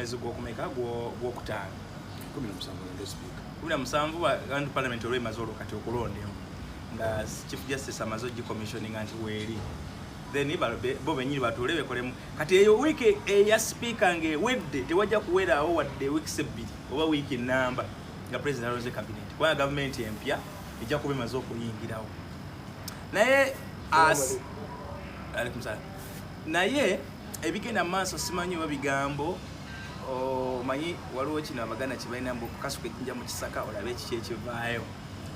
mwezi gw'okumeka gw'okutaano 17 abantu parliament olw'emaze olwo kati okulondemu nga chief justice amaze ogicommissioninga nti weeri then bo benyini batule bekolemu kati eyo wiki eya speaker ng'ewedde tewajja kuweeraawo wadde weeks ebbiri oba wiiki nnamba nga president aloze cabinet kubanga gavumenti empya ejja kuba emaze okuyingirawo naye naye ebigenda maaso simanyi oba bigambo omanyi waliwo kino abaganda kibalina mbu kasuka ejjinja mu kisaka olabe ekiki ekivaayo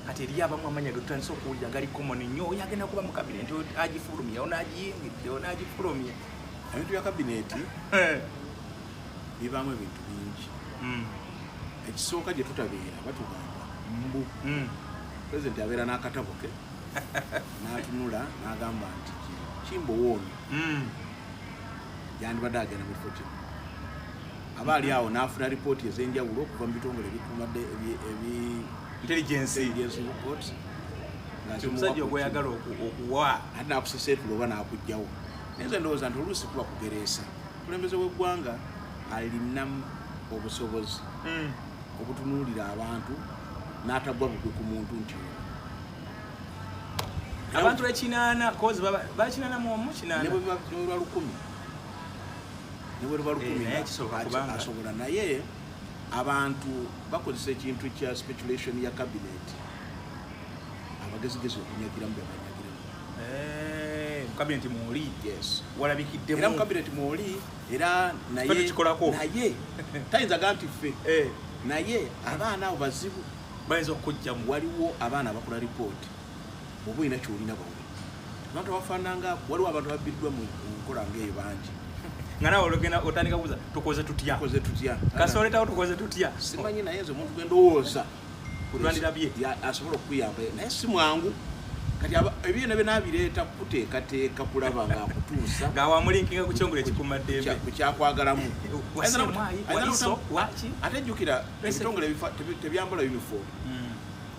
kati eri abamu amanya getutandisa okuwulira gali common nnyo oyo agenda kuba mu kabineti agifulumya onaagiyingidde onaagifulumya ebintu bya kabineti bibaamu ebintu bingi ekisooka gye tutabeera batugamba mbu pulezidenti abeera n'akatabo ke n'atunula n'agamba nti kimbo woono yandibadde agenda mu kifo kino aba ali awo n'afuna ripooti ez'enjawulo okuva mu bitongole ebikuumadde intelligence report omusajja ogweyagala okuwa ate n'akuseseetula oba n'akugjawo naye nze ndowooza nti oluusi kuba kugereesa okulembeze w'eggwanga alina obusobozi obutunuulira abantu n'atagwa bugwe ku muntu nti abantu ekinaana kozi bakinaana mu kinaana ne bwe lwa 10 ne bwe luba 10 asobola naye abantu bakozesa ekintu kya speculation ya cabinet abagezigezi okunyagiramu bebanyagiramu mu cabinet mwoli yes walabikiddemu era mu cabinet mwoli era naye tayinza gaa nti ffe naye abaana abo bazibu bayinza okujjamu waliwo abaana abakola ripooti oba olina kyolina bawuli abantu abafaananga waliwo abantu ababbiddwa mu nkola ng'eyo bangi nga nawe ologenda otandika kubuuza tukoze tutya kasoletawo tukoze tutya simanyi naye nze omuntu gwendowooza olwandirabye asobola okuyamba naye si mwangu kati ebyo nebyo nabireeta kuteekateeka kulaba ngaakutuusa ngaawamulinkinga ku kyongole ekikuumaddembe kukyakwagalamu ate jjukira ebitongole tebyambala uniform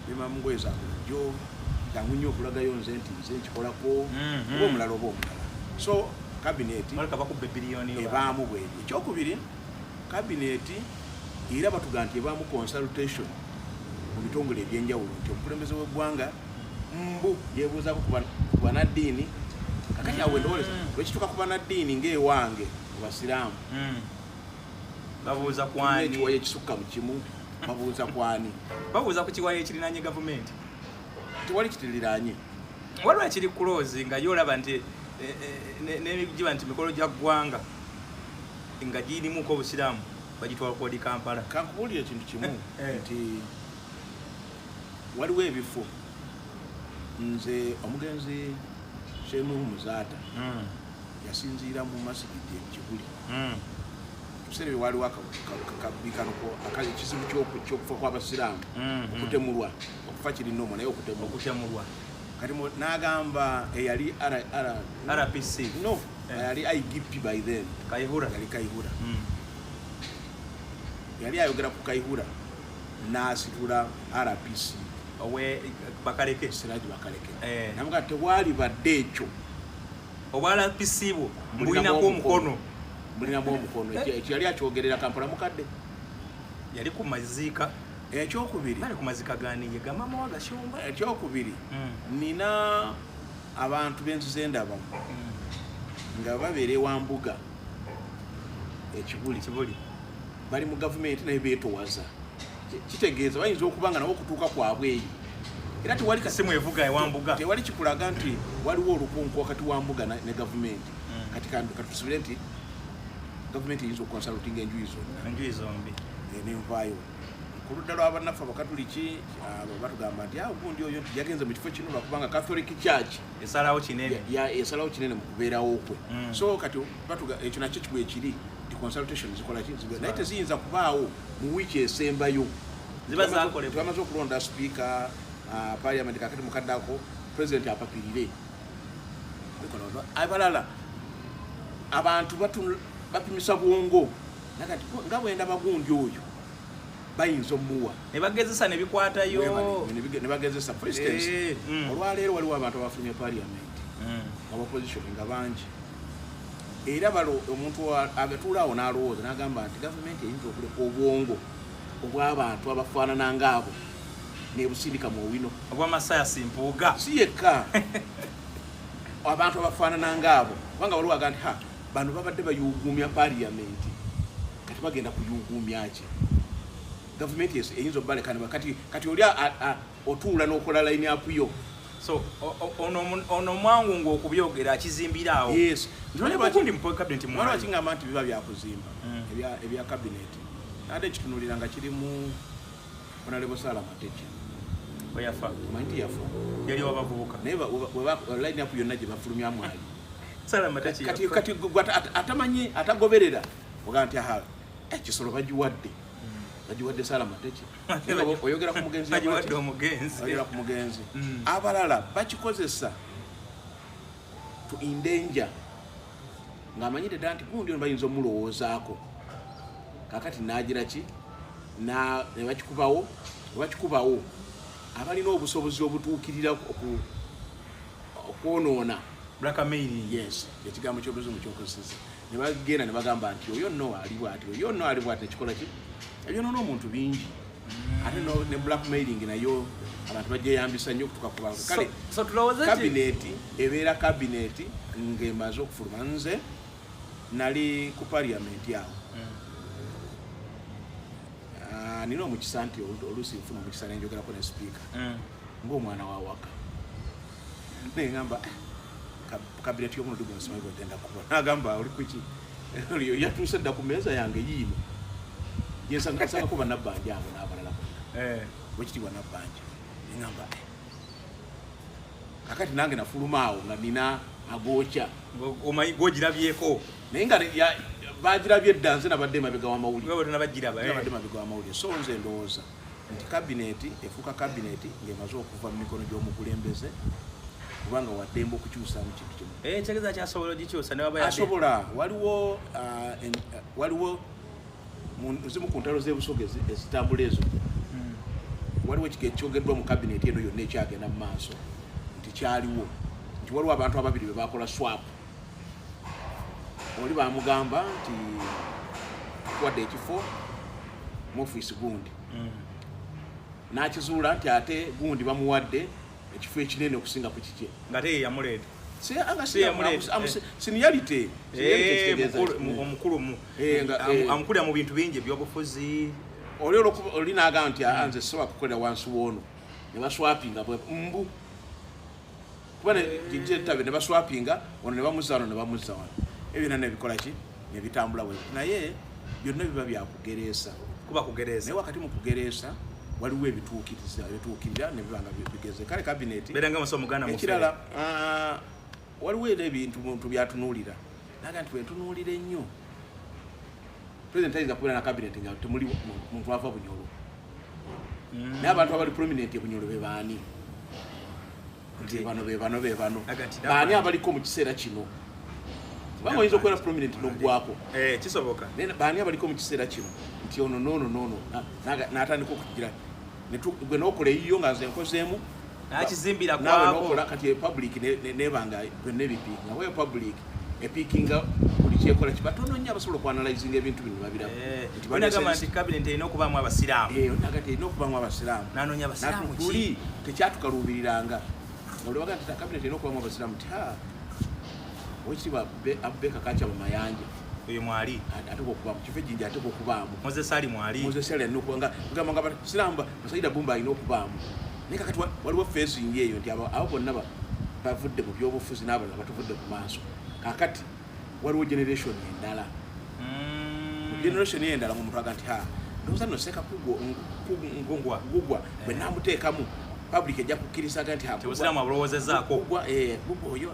bima mu ngoye za bulijjo jangu nnyo okulagayo nze nti nze nkikolako oba omulala oba omulala so kabineti ebaamu bweri ekyokubiri kabineti era batuga nti ebaamu consultation mu bitongole ebyenjawulo nti omukulembeze w'eggwanga mbu yebuuzaako ku banaddiini kakati awe ndowoleza lwekituuka ku banaddiini ng'ewange mu basiraamu babuuza kwani ekiwayo ekisukka mu kimu babuuza kwani babuuza ku kiwayo ekirinaanye gavumenti tewali kitiriraanye waliwo ekiri kulozi nga yolaba nti negiba nti mikolo gya ggwanga nga girimuko obusiraamu bagitwala kodi Kampala kankubuulira ekintu kimu nti waliwo ebifo nze omugenzi Shenuhu Muzaata yasinziira mu masigidi ekibuli ebiseera bye waliwo akabikanoko ekizibu ky'okufa kw'abasiraamu okutemulwa okufa kirina omwo naye okutemulwa kati n'agamba eyali RPC no yali IGP by then Kaihura yali ayogera ku Kaihura n'asitula RPC owe Bakaleke Siraji Bakaleke namuga tewali badde ekyo obwa RPC bo mulinamu omukono ekyo yali akyogerera Kampala mukadde yali ku maziika ekyokubiri bali ku maziika ganiye gamama wa Gashumba ekyokubiri nina abantu benzize ndaba nga babeere wa mbuga ekibuli bali mu gavumenti naye beetowaza kitegeeza bayinza okubanga nabo okutuuka kwabwe eyo era tewali kasimu evuga ewambuga tewali kikulaga nti waliwo olukunku wakati wa mbuga ne gavumenti kati katusubire nti gavumenti eyinza okukonsalutinga enjuyi zombi nenvaayo ku ludda lw'abannaffe abakatuliki batugamba nti gundi oyo nti yagenze mu kifo kino lwakubanga Catholic Church esalawo kinene mu kubeerawo kwe so kati ekyo nakyo kibwe ekiri nti consultation zikola naye teziyinza kubaawo mu wiiki esembayo twamaze okulonda speaker parliament kakati mukaddako president apapirire abalala abantu bapimisa bwongo nakati nga bwendaba gundi oyo bayinza omuwa nebagezesa nebikwatayo nebagezesa for instance olwaleero waliwo abantu abafulumye parliament opposition nga bangi era balo omuntu agatulaawo n'alowooza n'agamba nti gavumenti eyinza okuleka obwongo obw'abantu abafaanana ngaabo nebusindika mu wino obw'amasaya simpuuga si yekka abantu abafaanana ngaabo kubanga waliwo aga nti bano babadde bayuuguumya parliamenti kati bagenda kuyuuguumya ki gavumenti eyinza obalekana kati oli otuula n'okola line up yo so ono mwangu ng'okubyogera akizimbiraawo wakingamba nti biba byakuzimba ebya kabineti ate ekitunulira nga kirimu Honorable Sala Matechi oyafa omanyi yafa yali wabavubuka naye line up yonna gye bafulumyamu ali Sala Matechi kati atamanyi atagoberera ogaa nti kisolo bagiwadde Sala Matechi oyogera ku mugenzi oyogera ku mugenzi abalala bakikozesa to endanger ng'amanyite ddala nti gundi ono bayinza omulowoozaako kakati n'agira ki ne bakikubawo abalina obusobozi obutuukirira okwonoona blackmailing yes ekigambo ky'obuzungu kyokozesa ne bagenda ne bagamba nti oyo nno ali bw'ati oyo nno ali bw'ati nekikola ki ebyonoona omuntu bingi ate ne blackmailing nayo abantu bagyeyambisa nnyo okutuka ku bantu kale kabineti ebeera kabineti ng'emaze okufuluma nze nali ku parliamenti awo nina omukisa nti oluusi nfuna omukisa nenjogerako ne sipiika ng'omwana wa waka neŋamba kabineti y'omulundi gwe nsimanyi gwegenda kuba nagamba oli kuki yatuuse dda ku meeza yange yiino yensangako bannabbanja abo n'abalala bonna wekitiibwa nabbanja neŋamba kakati nange nafuluma awo nga nina agookya gogirabyeko naye nga bagirabye edda nze nabadde emabega w'amawulire so nze ndowooza nti kabineti efuuka kabineti ng'emaze okuva mu mikono gy'omukulembeze kubanga waddembe okukyusamu kintu kimu kyegeza kyasobola ogikyusa asobola waliwo zimu ku ntalo z'ebusoga ezitambula ezo waliwo ekyogeddwa mu kabineti eno yonna ekyagenda mu maaso nti kyaliwo nti waliwo abantu ababiri be bakola swap oli bamugamba nti tuwadde ekifo mu ofiisi gundi n'akizuula nti ate gundi bamuwadde ekifo ekinene okusinga ku kikye nga te yamuleeta seniority omukulumu amukulira mu bintu bingi ebyobufuzi oli n'agamba nti nze sobola kukolera wansi w'ono ne baswapinga mbu kuba etabe ne baswapinga ono ne bamuzza wano ne bamuzza wano ebyo byonna nebikola ki nebitambula we naye byonna biba byakugereesa naye wakati mu kugereesa waliwo ebituukirira nebibanga bigeze kale kabineti ekirala waliwo era ebintu muntu byatunuulira naga nti bwentunuulira ennyo president ayinza kubeera na kabineti nga temuli muntu ava Bunyolo naye abantu abali prominent e Bunyolo be baani bano baani abaliko mu kiseera kino kubanga oyinza okubeera prominent n'oggwako kisoboka baani abaliko mu kiseera kino nti ono noono n'atandika okugira gwe n'okola eyiyo nga nze nkozeemu nakizimbira nawe n'okola kati public nebanga byonna ebipiikinga weyo public epiikinga buli kyekola kibatono nnyo abasobola okuanalyzinga ebintu bino babirabonagamba nti kabineti erina okubaamu abasiraamu nagati erina okubaamu abasiraamu nanoonya abasiraamu tuli tekyatukaluubiriranga olwaga nti kabineti erina okubaamu abasiraamu ti wekitiibwa Abubeka Kacha mu mayanja oyo mwali ateka okubaamu kifo ejjinja ateka okubaamu Moses Ali mwali alina okubanga nga abasiraamu Saida Bumba alina okubaamu naye kakati waliwo facing eyo nti abo bonna bavudde mu byobufuzi n'abalala batuvudde ku maaso kakati waliwo generation endala generation endala omuntu aga nti ndowooza nno Seka Gugwa bwe naamuteekamu public ejja kukkirizaga nti obusiraamu abulowoozezaako Gugwa oyo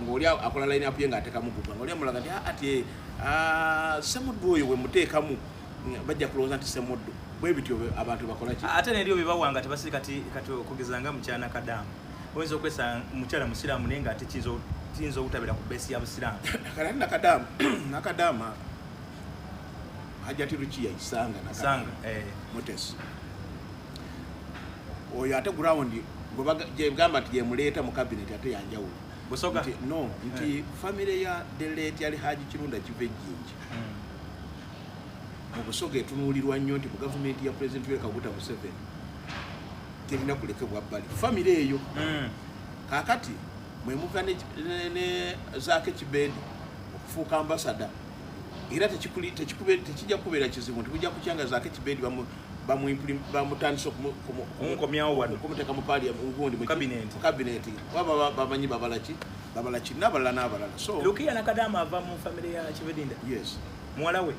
ng'oli akola line up ye ng'ateekamu Gugwa ng'oli amulaga nti ati Ssemuddu oyo bwe muteekamu bajja kulowooza nti Ssemuddu bwe bityo abantu bakola ki ate neryo bebawanga tebasiri kati okugezanga mukyala Kadamu oyinza okwesanga mukyala musiraamu naye nga ate kiyinza obutabira ku beesi ya busiraamu kale nakadamu Hajati Rukiya Isanga Mutesi oyo ate ground gamba nti gyemuleeta mu kabineti ate yanjawulo Busoga nti family ya the late yali Haji Kirunda Kivejjinji mu Busoga etunuulirwa nnyo nti mu gavumenti ya President Yoweri Kaguta Museveni terina kulekebwa bbali family eyo kakati mwemuka ne Zaake Kibeedi okufuuka ambassador era tekijja kubeera kizibu nti kujja kukyanga Zaake Kibeedi bamutandisa kumukomyawo wano kumuteeka mu gundi mu cabinet baba bamanyi babalaki n'abalala so Lukiya Nakadama ava mu family ya Kibeedinda yes muwala we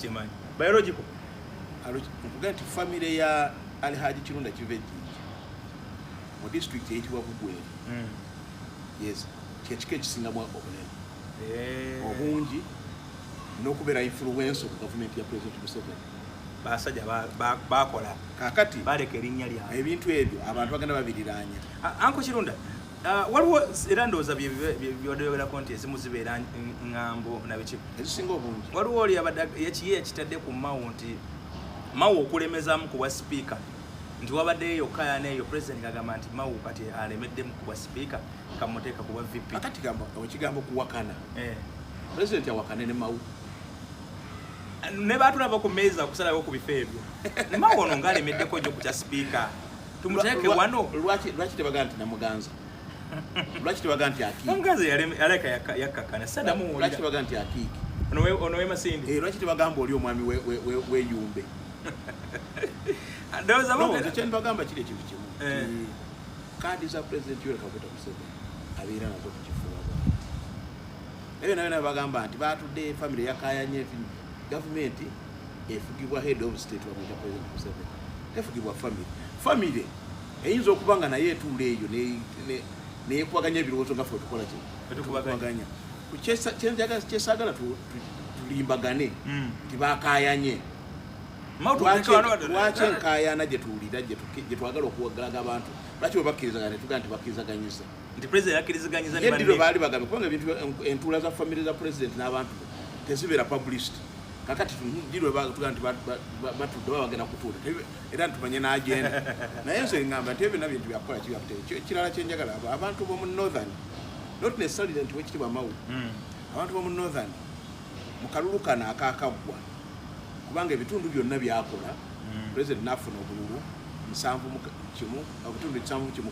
kimanyi biological nkuga nti family ya Alhaji Kirunda Kivejjinji mu district eyitibwa Bugweri yes kyekika ekisingamu obunene obungi n'okubeera influence ku gavumenti ya President Museveni basajja bakola kakati baleka erinnya lyabwe ebintu ebyo abantu bagenda babiriranya Anko Kirunda waliwo era ndowooza byodyogerako nti ezimu zibeera ŋŋambo nabiki ezisinga obungi waliwo oli yakiye yakitadde ku Mawu nti Mawu okulemezamu ku bwa sipiika nti wabaddeyo yokka neeyo president kagamba nti Mawu kati alemeddemu ku bwa sipiika kamuteeka ku bwa VP kakati ekigambo kuwakana president awakane ne Mawu ne baatulaba ku meeza okusalawo ku bifo ebyo ne Mawu ono ng'alemeddeko nnyo ku kya sipiika tumuteeke wano lwaki tebagaa nti namuganza lwaki tebagaa nti akiiki omuganza yaleka yakkakana saddamu lwaki tebagaa nti akiiki ono we Masindi lwaki tebagamba oli omwami weyumbe kyendibagamba kiri ekintu kimu kaadi za President Yoweri Kaguta Museveni abeera nazo ku kifuba ebyo nabyo bagamba nti batudde family yakayanye gavumenti efugibwa head of state wamwita President Museveni efugibwa family eyinza okuba nga naye etuula eyo neyekwaganya ebirowoozo nga ffe tukola tukubaganya kyesaagala tulimbagane nti bakayanye lwaki enkayana gyetuwulira gyetwagala okuwagalaga abantu lwaki webakkirizaga netugaa nti bakkirizaganyiza nti president akkirizaganyiza yeddiro baali bagambe kubanga ebintu entuula za family za president n'abantu tezibeera published kakati ndiro batugaa nti batudde babagenda kutuula era ntumanye n'agenda naye nze ngamba nti ebyo nabintu byakukola kirala kyenjagala abantu b'omu northern not necessarily nti wekitibwa Mawu abantu b'omu northern mu kalulu kano akaakaggwa kubanga ebitundu byonna byakola president n'afuna obululu 7 mu kimu obutundu 7 mu kimu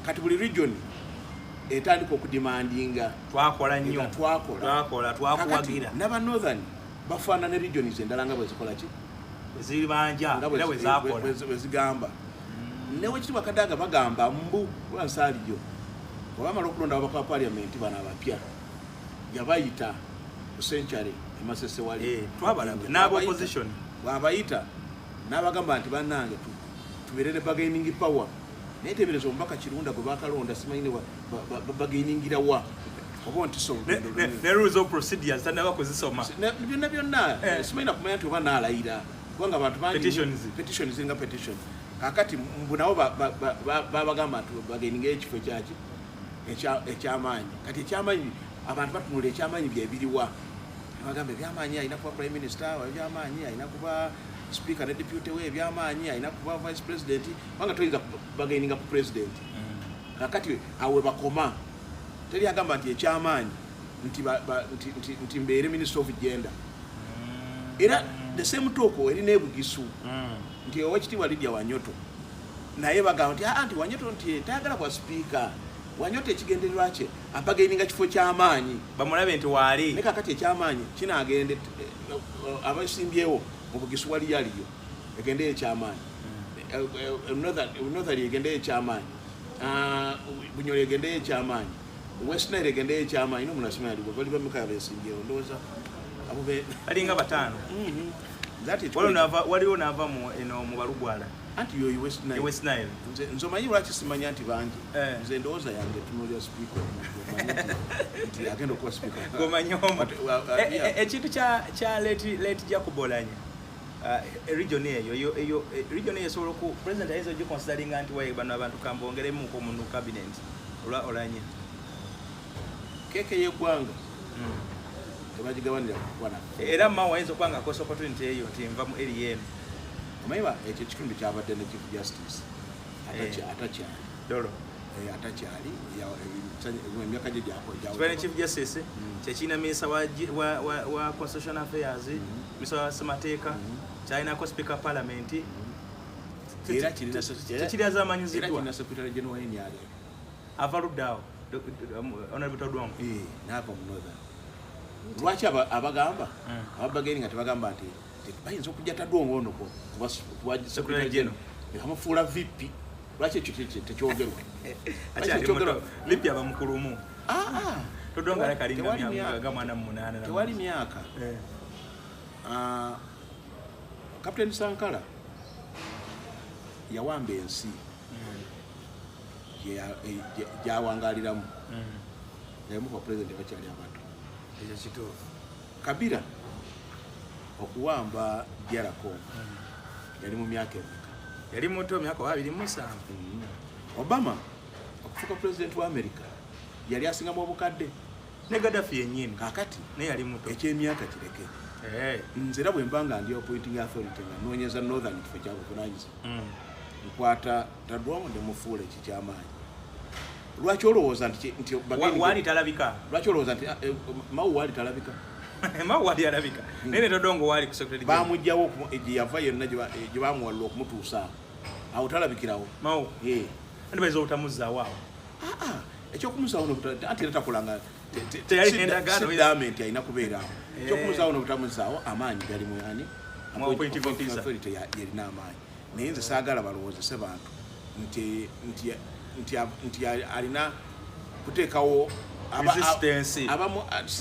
kati buli region etandika okudimandinga twakola nnyo twakuwagira n'aba northern bafaanana regions endala nga bwezikola ki ezibanja era bwezigamba newekitibwa Kadaga bagamba mbu lwansaaliyo olwamala okulonda ababaka ba parliament bano abapya yabayita ku century emasese wali n'aba opposition bwabayita n'abagamba nti bannange tubeere ne bargaining power naye tebereza omubaka Kirunda gwe bakalonda simanyi bagainingira wa oba nti ne rules of procedures tanaba kuzisoma byonna simanyi nakumanya nti oba naalayira kubanga abantu petitions nga petition kakati mbu nabo babagamba nti bagaininga ekifo kyaki ekyamaanyi kati ekyamaanyi abantu batunula ekyamaanyi byebiriwa bagamba ebyamaanyi alina kuba prime minister ebyamaanyi alina kuba speaker ne deputy we ebyamaanyi alina kuba vice president kubanga toyinza bagaininga ku president kakati awe bakoma teri agamba nti ekyamaanyi nti mbeere minister of gender era the same talk erina ebugisu nti owekitiibwa Lydia Wanyoto naye bagamba nti Wanyoto nti tayagala kwa speaker Wanyoto ekigendererwa kye apagaininga kifo ky'amaanyi bamulabe nti waali ne kakati ekyamaanyi kinagende abasimbyewo mu bugisu wali yaliyo egende ekyamaanyi northern egende ekyamaanyi Bunyoro egende ekyamaanyi West Nile egende ekyamaanyi n'omunasima yaliwo bali bameka abesimbyewo ndowooza abo balinga bataano waliwo n'ava mu Balugwala anti yoyi West Nile nze omanyi lwaki simanya nti bangi nze ndowooza yange tunulira speaker nti agenda okuba speaker gomanyi ekintu kya late Jacob Oulanyah region eyo region eyo esobola ku president ayinza ogiconsideringa nti waye bano abantu kambongeremu mu cabinet olwa Oulanyah keke y'eggwanga tebagigabanira kukwana era Mawu ayinza okuba nga akosa opportunity eyo nti nva mu eri yenu omanyiba ekyo ekitundu kyabadde ne chief justice atakyali dolo atakyali emyaka gye gyakojja chief justice kyekina minisita wa constitutional affairs minisita wa ssemateeka kyalinako speaker parliament era kiri azamanyiziddwa na secretary general NRA ava luddawo honorable Todwong naava mu northern lwaki abagamba ababageni nga tebagamba nti bayinza okujja Todwong ono kuba secretary general amufuula VP lwaki ekyo tekyogerwa VP aba mukulumu Todwong alekalinga mwana munana tewali myaka Captain Sankara yawamba ensi gyawangaliramu yamuka president bakyali abato ekyo kituufu Kabira okuwamba Diarako yali mu myaka emeka yali muto myaka 27 Obama okufuka president wa America yali asingamu obukadde ne Gaddafi yennyini kakati ne yali muto ekyemyaka kireke nzira bwe mbanga ndi appointing authority nga noonyeza northern kifo kyabuvunaanyisa nkwata Todwong ne mufuula ekikyamaanyi lwaki olowooza nti wali talabika lwaki olowooza nti Mau wali talabika Mau wali alabika nene Todwong wali ku secretary bamugjawo gye yava yonna gye bamuwalula okumutuusa awo talabikirawo Mau andi bayinza obutamuzaawo awo ekyokumuzaawo anti era takolanga teyali alina kubeeraawo ekyokumuzaawo nobutamuzaawo amaanyi gali muyani authority yalina amaanyi naye nze saagala balowoozese bantu nti alina kuteekawo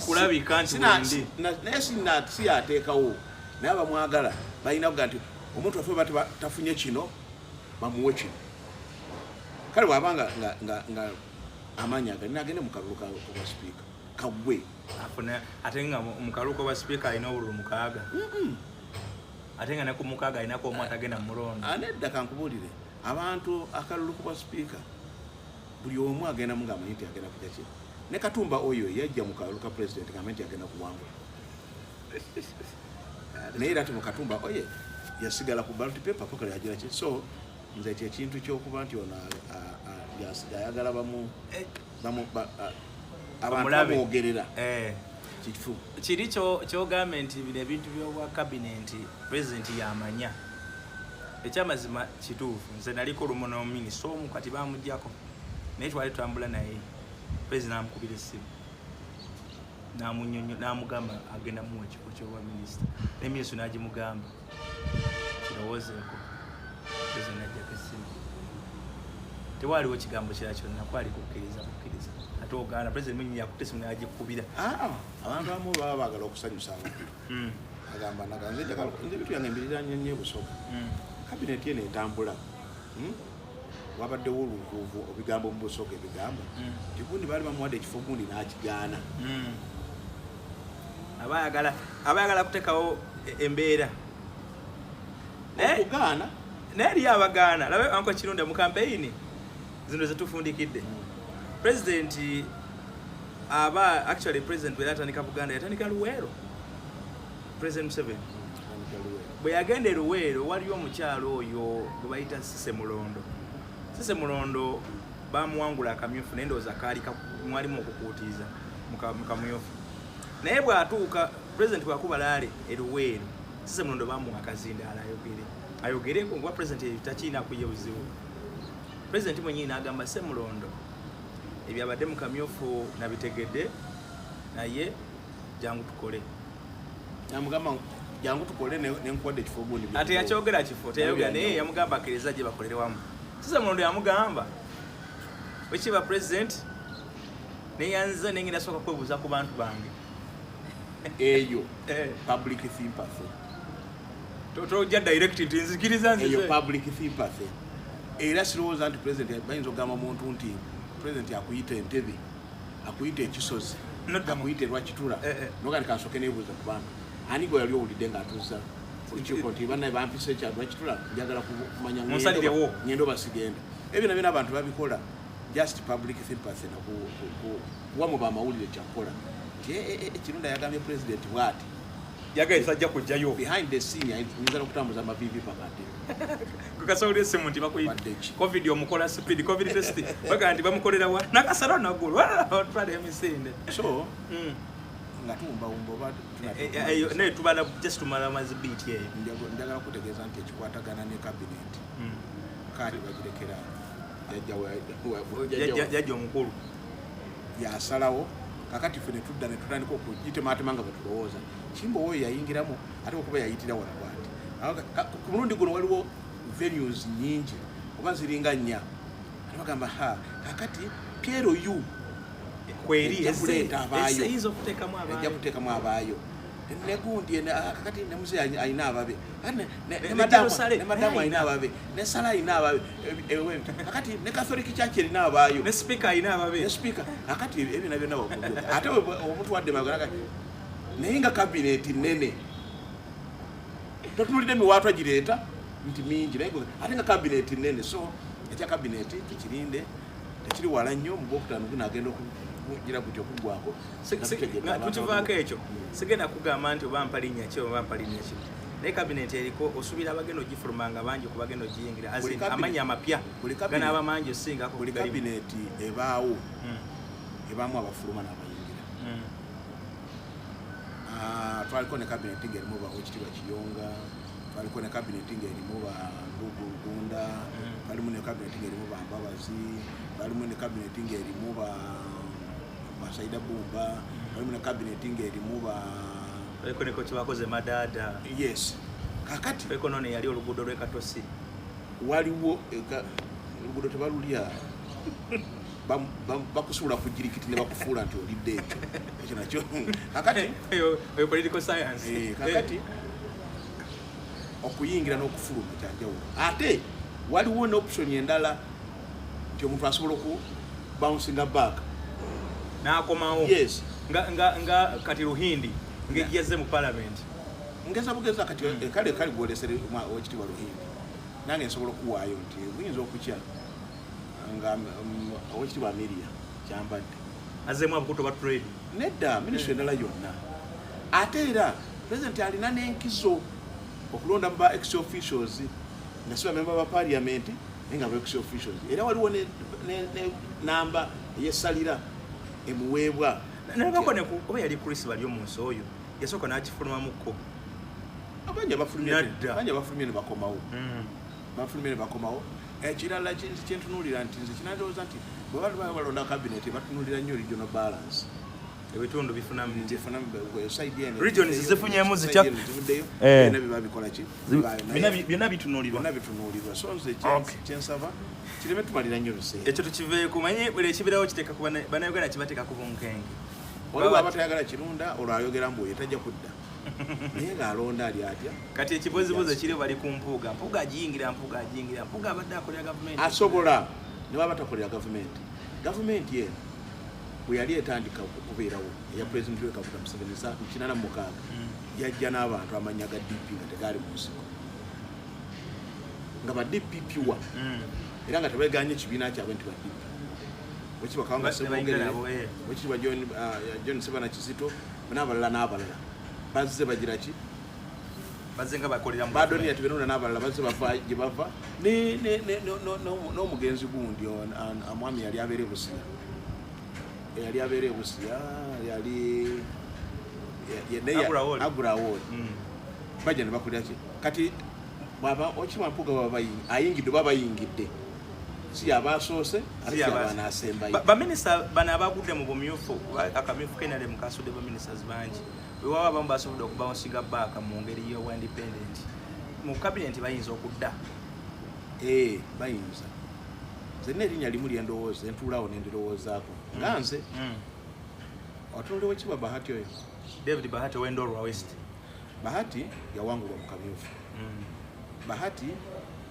kulabika nti naye si yateekawo naye abamwagala balina kuga nti omuntu waffe tafunye kino bamuwe kino kale bwabanga nga amaanyi agali nagende mu kalulu ka speaker kagwe ate nga mu kalulu ka speaker alina obululu mukaaga ate nga ne ku mukaaga alinako omu atagenda mu mulondo anedda kankubuulire abantu akalulu ka speaker buli omu agenda mu ng'amanyi nti agenda kujja ki ne Katumba oyo yajja mu kalulu ka president ng'amanyi nti agenda kuwangula naye era ati mu Katumba oye yasigala ku ballot paper paka yagira ki so nze ekintu ky'okuba nti ono ayagala abantu bamwogerera kifu kiri kyogambye nti bino ebintu by'obwa cabinet president yamanya ekyamazima kituufu nze naliko olumu n'ominisita omu kati bamugyako naye twali tutambula naye president amukubira essimu n'amugamba agenda muwa ekifo ky'obwa minisita ne minisita n'agimugamba kirowoozeeko president n'ajjako essimu tewaliwo kigambo kira kyonna kwali kukkiriza ate ogaana president mwenyi yakutte essimu n'agikubira abantu abamu baba baagala okusanyusa abantu agamba naganze nze bitu yange mbiriraanye nnyo ebusoga kabineti ye neetambula wabaddewo oluvuuvu ebigambo mu busoga ebigamba tigundi baali bamuwadde ekifo gundi n'akigaana abayagala kuteekawo embeera okugaana naye eriyo abagaana labe anko kirunda mu campaign zino zetufundikidde president actually president bwe yatandika Buganda yatandika Luweero president Museveni bwe yagenda e Luweero waliyo omukyalo oyo gwe bayita Sise Mulondo bamuwangula akamyufu naye ndowooza kaali mwalimu okukuutiza mu kamyufu naye bw'atuuka president bw'akuba laale e Luweero Sise Mulondo bamuwa akazindaala ayogere kuba president takiina kuye buzibu president mwenyewe n'agamba Sise Mulondo ebyabadde mu kamyufu nabitegedde naye jangu tukole namugamba jangu tukole nenkuwadde ekifo gundi ate yakyogera kifo teyayogera naye yamugamba akkiriza gye bakolere wamu Sise Mulondo yamugamba wekiba president neyanza nengenda soka kwebuuza ku bantu bange eyo public sympathy tojja direct nti nzikiriza nze eyo public sympathy era sirowooza nti president bayinza okugamba omuntu nti president akuyita entebe akuyita ekisozi akuyita lwakitula nogandi kansooke nebuuza ku bantu ani gwe yali owulidde ng'atuuza kukiiko nti bannaye bampisa ekyalo lwakitula njagala kumanya ngendo basigenda ebyo nabyo n'abantu babikola just public sympathy nakuwamu bamawulire kyakukola nti ekirunda yagambye president bw'ati yagaye sajja kujjayo behind the scene ayinza n'okutambuza amavivi pakati kukasawulira essimu nti covid omukola speed covid test baga nti bamukolera wa nakasala nagulu twala emisinde so nga tuwumbawumba oba naye tubala just tumala mazibiti eyo njagala kutegeeza nti ekikwatagana ne cabinet kati bagirekera jajja omukulu yasalawo kakati ffe netudda netutandika okugitematema nga betulowooza kimba oyo yayingiramu ate okuba yayitira wala bwati ku mulundi guno waliwo venues nyingi oba ziringa nnya ate bagamba kakati Piero yu kweri ejja kuteekamu abaayo negundi kakati ne muzee ayina ababe ne madamu ayina ababe ne sala ayina ababe kakati ne Catholic Church erina abaayo ne speaker ayina ababe ne speaker kakati ebyo nabyo nabo ate omuntu wadde magana naye nga cabinet nene totunulidde emiwaato agireeta nti mingi naye ate nga cabinet nene so ekya cabinet tukirinde tekiri wala nnyo mu gwokutaano gunaagenda okugira gutyo okugwako tukivaako ekyo sigenda kugamba nti oba mpalinnya ki oba mpalinnya ki naye cabinet eriko osuubira abagenda ogifulumanga bangi ku bagenda ogiyingira amannya amapya ganaaba mangi osingako buli cabinet ebaawo ebaamu abafuluma n'abayingira twaliko ne cabinet ng'erimu Oweekitiibwa Kiyonga twaliko ne cabinet ng'erimu Ndugu Lugunda twalimu ne cabinet ng'erimu Mbabazi twalimu ne cabinet ng'erimu Saida Bumba twalimu ne cabinet ng'erimu Eko neko kibakoze Madada yes kakati eko none yali oluguudo lw'Ekatosi waliwo oluguudo tebalulya bakusuula kujirikiti ne bakufuula nti olidde ekyo nakyo kakati eyo political science kakati okuyingira n'okufuluma kyanjawulo ate waliwo n'option endala nti omuntu asobola okubouncing back n'akomawo yes nga kati Ruhindi ng'ejjaze mu parliament ngeza bugeza kati kale gwolesere Oweekitiibwa Ruhindi nange nsobola okuwaayo nti buyinza okukya nga Oweekitiibwa Amelia kyambadde azemu abukuto ba trade nedda ministry endala yonna ate era president alina n'enkizo okulonda mu ba ex officials nga si bamemba ba parliament nga ba ex officials era waliwo ne namba eyesalira emuweebwa nabakone oba yali Chris bali omunsi oyo yasooka n'akifulumamuko abanja bafulumye ne bakomawo bafulumye ne bakomawo ekirala kyentunuulira nti nze kinandowooza nti bwe bali balonda cabinet batunuulira nnyo regional balance ebitundu bifunamu regions zifunyemu zitya babikola ki byonna bitunuulirwa so nze kyensaba kireme tumalira nnyo biseera ekyo tukiveeko manye buli ekibirawo kiteeka ku bannayuganda kibateeka ku bunkenge waliwo abatayagala kirunda olwo ayogera mbu oyo tajja kudda naye ng'alonda ali atya kati ekibuzibuzi ekiri bali ku mpuuga agiyingira mpuuga abadde akolera gavumenti asobola ne baba takolera gavumenti eno bwe yali etandika okubeerawo eya pulezidenti w'Ekaguta Museveni mu 86 yajja n'abantu amanya ga DP nga tegaali mu nsiko nga ba DPP wa era nga tebeganye ekibiina kyabwe nti ba DP Oweekitiibwa Kawanga Ssemwogere Oweekitiibwa John Sibana Kizito n'abalala bazze bagira ki bazze nga bakolera mu Badonia tibirunda n'abalala bazze bava gye bava n'omugenzi gundi omwami yali abeera e Busia yali Agura Award bajja ne bakolera ki kati bwaba Oweekitiibwa Mpuuga baba ayingidde baba bayingidde si abasoose ate abanaasembayo baminisita bano abagudde mu bumyufu akamyufu kenale mukasudde baministas bangi bwewaba abamu basobodde okubawonsinga baaka mu ngeri y'obwa independent mu cabinet bayinza okudda bayinza zenna erinnya limu lyendowooza entuulawo nendirowoozaako nga nze otunulira Oweekitiibwa Bahati oyo David Bahati ow'Endorwa West Bahati yawangulwa mu kamyufu Bahati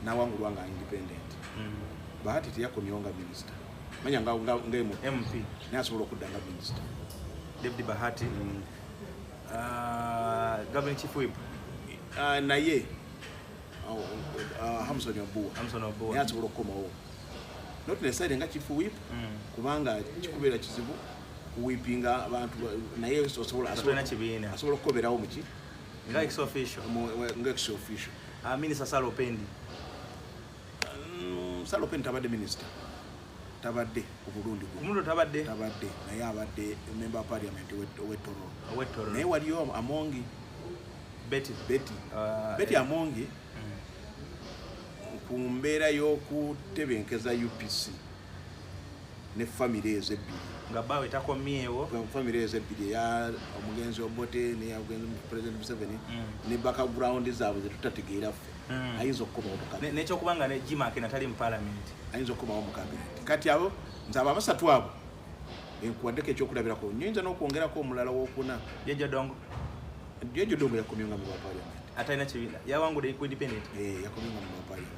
nawangulwa nga independent Bahati teyakomyewo nga minisita manya nga MP naye asobola okudda nga minisita David Bahati government chief whip naye Hamson Obuwa naye asobola okukomawo not necessarily nga chief whip kubanga kikubeera kizibu kuwipinga abantu naye asobola okukoberawo muki nga ex official Minister Salopendi Salopendi tabadde minister tabadde obulungi omuntu tabadde naye abadde member of parliament w'ettoro naye waliyo Amongi Betty Amongi ku mbeera y'okutebenkeza UPC ne family ezebbiri nga bawe takomyewo family ezebbiri ya omugenzi Obote ne yagenzi President Museveni ne background zaabwe zetutategeera ffe ayinza okukomawo mu cabinet n'ekyokubanga ne Jima natali mu parliament ayinza okukomawo mu cabinet kati abo nze abo abasatu abo enkuwaddeko ekyokulabirako nyinza n'okwongerako omulala w'okuna Jejo Dongo yakomyenga mu parliament atalina kibiina yawangudde independent yakomyenga mu parliament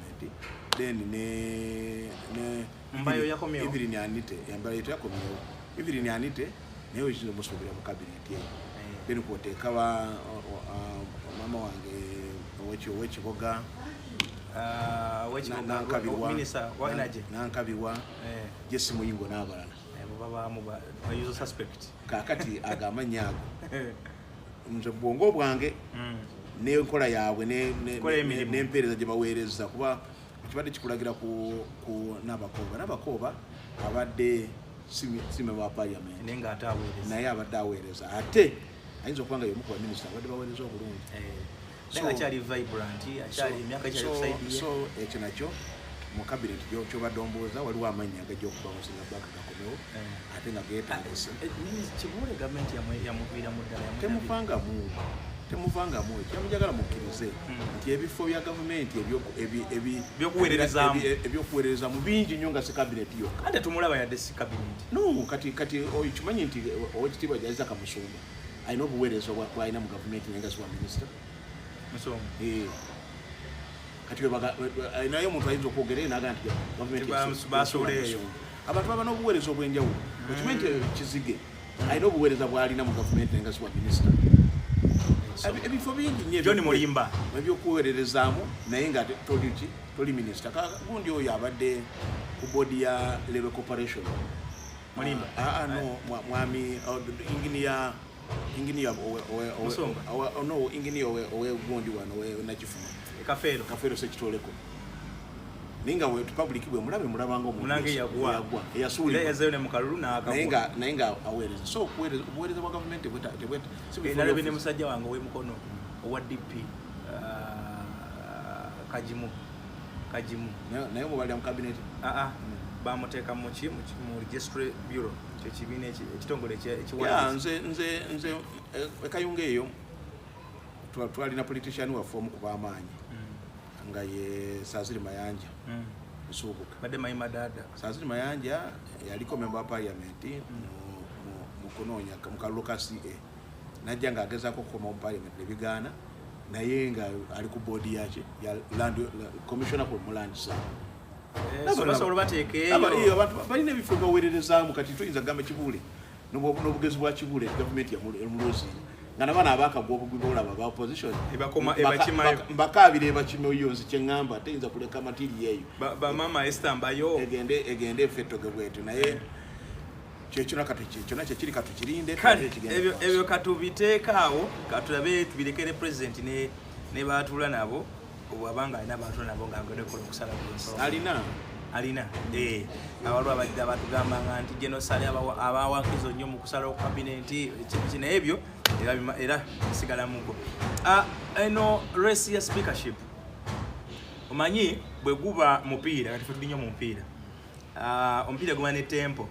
then ne mbayo yakomyewo Evelyn Anite yambala yetu yakomyewo Evelyn Anite naye wekizo musobera mu cabinet ye then kwoteeka mama wange ow'ekiboga minister wa energy Nankabirwa Jesse Muyingo n'abalala babamu bayuzo suspect kakati agamanya ago nze bwongo bwange n'enkola yaabwe n'empeereza gye baweereza kuba kibadde kikulagira ku Nabakooba abadde si member wa parliament naye abadde aweereza ate ayinza okuba nga y'omu ku baminisita abadde baweereza obulungi akyali vibrant akyali emyaka gyali kusaidiye so ekyo nakyo mu cabinet kyobadde ombooza waliwo amannya agajja okuba musinga bwaka gakomewo ate nga geetagisa kibule gavumenti yamuviiramu ddala temuvangamu kyamujagala mukkirize nti ebifo bya gavumenti ebyokuweereza mu bingi nnyo nga si kabineti yokka ate tumulaba yadde si kabineti no kati kimanyi nti owekitiibwa Isaac Musumba alina obuweereza bwalina mu gavumenti naye nga si wa minisita kati naye omuntu ayinza okwogera naga nti basoleeyo abantu baba n'obuweereza obw'enjawulo okimanyi nti Kizige alina obuweereza bwalina mu gavumenti naye nga si wa minisita ebifo bingi nnyo John Mulimba ebyokuweererezaamu naye nga toli minisita gundi oyo abadde ku boodi ya Level Corporation Mulimba no mwami engineer owegundi wano nakifuma Kafeero Sekitoleko ninga we public bwe mulabe mulabanga omunange yagwa eyasuulibwa ne mukalulu naye nga aweereza so obuweereza bwa gavumenti nalabye ne musajja wange ow'emukono owa DP kajimu naye mubalira mu kabineti bamuteeka mu registry bureau kyekibiina ekitongole nze ekayunga eyo twalina politician waffe omu ku b'amaanyi nga ye Saziri Mayanja Nsubuga badde Mayima Dada Saziri Mayanja yaliko member wa parliament mu kunoonya mu kalulu ka CA najja nga agezaako okukoma mu parliament nebigaana naye nga ali ku boodi yaki ya land commissioner mu land basobola bateekeeyo abantu balina ebifo baweererezaamu kati tuyinza kugamba Kibule n'obugezi bwa Kibule gavumenti yamuloozi nga nabaana abakagwa obugwi olaba ba opposition mbakaabire ebakimayo nzi kyeŋŋamba teyinza kuleka matiri eyo bamama Esther Mbayo egende effettoge bwetu naye kyekyo kyonna kyekiri katukirinde ebyo katubiteekaawo katulabe tubirekere president ne baatula nabo obwabanga alina baatula nabo ngaagedekola okusala alina awaliwo abadde batugambanga nti genosale abawakizo nnyo mu kusala ku kabineti naye ebyo era sigalamuko eno race ya speakership omanyi bwe guba mupiira kati fe tuli nnyo mu mupiira omupiira guba ne tempo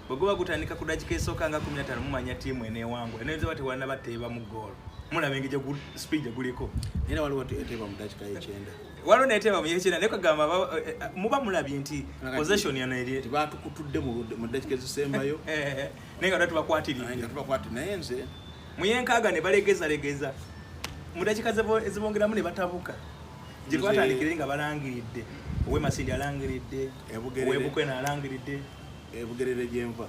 bwe guba gutandika ku dakika esooka nga 15 mumanya ttiimu eneewangula naye bati walina bateeba mu goolo mulaba engeri speed guliko era waliwo eteeba mu dakika y'ekyenda waliwo neteeba mu y'ekyenda naye kagamba muba mulabye nti possession yano eri tibatukutudde mu dakika ezisembayo naye nga tubakwatiridde naye nze mu y'enkaaga ne balegeza mu dakika ezibongeramu ne batabuka gye twatandikire nga balangiridde Ow'Emasindi alangiridde Ow'Ebukwena alangiridde Bugerere gyenva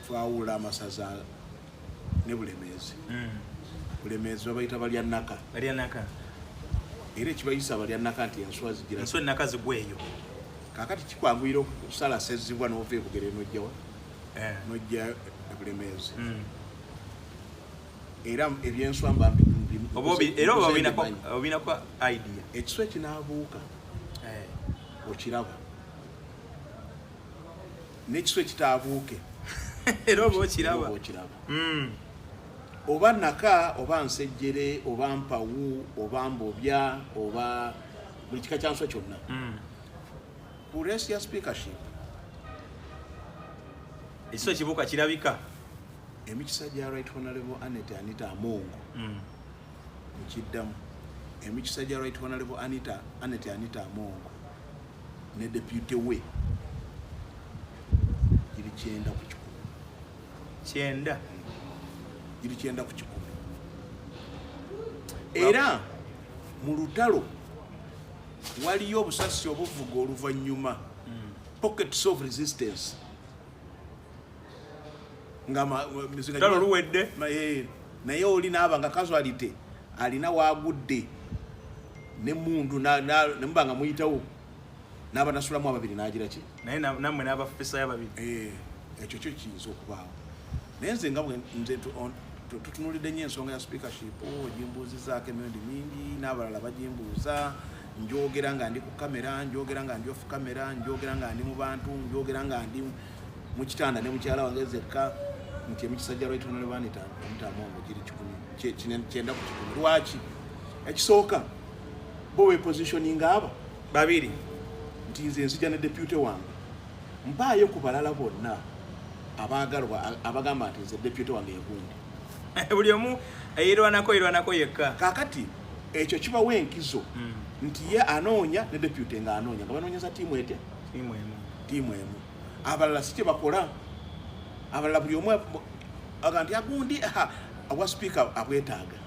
twawula amasaza ne Bulemeezi Bulemeezi babayita balya nnaka era ekibayisa balya nnaka nti enswa zigira enswa ennaka zigweyo kaakati kikwanguyira okusala sezibwa n'ova Bugerere nojja Bulemeezi era ebyenswamba era obinako idea ekiswa kinaabuuka okiraba n'ekiswa ekitaabuuke era oba okiraba oba naka oba nsejjere oba mpawu oba mbobya oba buli kika kya nswa kyonna ku resi ya speakership ekiswa kibuuka kirabika emikisa gya Right Honorable Anita Amongo nkiddamu emikisa gya Right Honorable Anita Amongo ne deputy we giri 9 ku 10 giri 9 ku 10 era mu lutalo waliyo obusasi obuvuga oluvannyuma pockets of resistance talo luwedde naye oli naaba nga casualty alina wagudde n'emundu nemubanga muyitawo n'abanasulamu ababiri n'agira ki naye nammwe n'abafisa ababiri ekyo kyo kiyinza okubaawo naye nze nga nze tutunulidde nnyo ensonga ya speakership ogimbuuzizaako emirundi mingi n'abalala bagimbuuza njogera nga ndi ku kamera njogera nga ndi off kamera njogera nga ndi mu bantu njogera nga ndi mu kitanda ne mukyala wange zekka nti emikisa gya Right Honorable Anita Amongo giri 9 ku 10 lwaki ekisooka bo we positioning aba babiri nti nze nzija ne deputy wange mpaayo ku balala bonna abaagalwa abagamba nti nze deputy wange yegundi buli omu ayirwanako yekka kakati ekyo kibawo enkizo nti ye anoonya ne deputy nga anoonya nga banoonyeza tiimu emu abalala si kye bakola abalala buli omu aga nti agundi obwa speaker abwetaaga